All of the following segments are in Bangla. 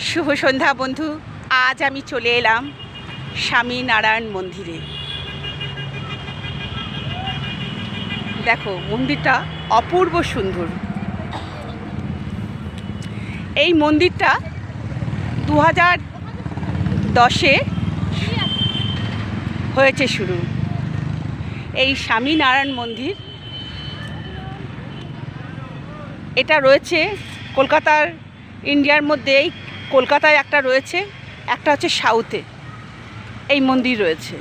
শুভ সন্ধ্যা বন্ধু। আজ আমি চলে এলাম স্বামীনারায়ণ মন্দিরে। দেখো মন্দিরটা অপূর্ব সুন্দর। এই মন্দিরটা 2010-এ হয়েছে শুরু। এই স্বামীনারায়ণ মন্দির এটা রয়েছে কলকাতার, ইন্ডিয়ার মধ্যে এই কলকাতায় একটা রয়েছে, একটা হচ্ছে সাউথে এই মন্দির রয়েছে।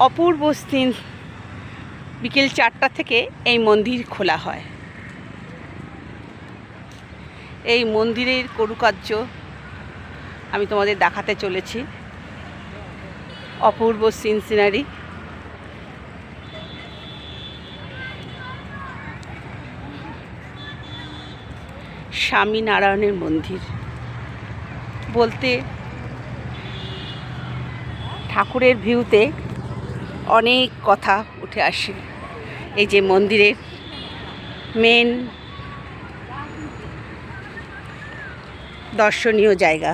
অপূর্ব সিন। বিকেল 4টা থেকে এই মন্দির খোলা হয়। এই মন্দিরের কারুকার্য আমি তোমাদের দেখাতে চলেছি। অপূর্ব সিনারি। স্বামীনারায়ণের মন্দির বলতে ঠাকুরের ভিউতে অনেক কথা উঠে আসে। এই যে মন্দিরের মেন দর্শনীয় জায়গা।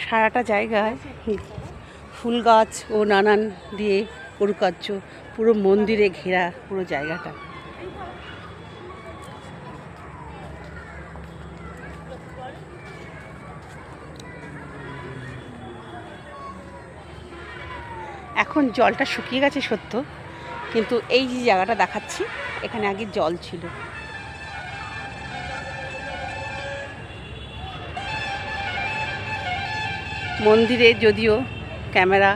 সারাটা জায়গায় ফুল গাছ ও নানান দিয়ে কারুকার্য, পুরো মন্দিরে ঘেরা পুরো জায়গাটা। এখন জলটা শুকিয়ে গেছে সত্য, কিন্তু এই যে জায়গাটা দেখাচ্ছি এখানে আগে জল ছিল। মন্দিরে যদিও ক্যামেরা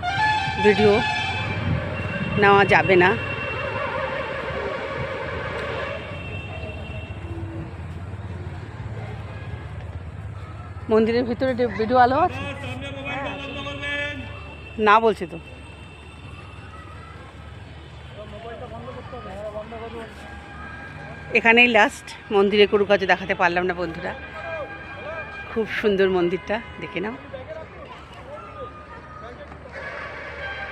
ভিডিও নেওয়া যাবে না। মন্দিরের ভিতরে ভিডিও আলো আছে না বলছে তো। এখানেই লাস্ট। মন্দিরে কারুকার্য দেখাতে পারলাম না বন্ধুরা। খুব সুন্দর মন্দিরটা, দেখে নাও।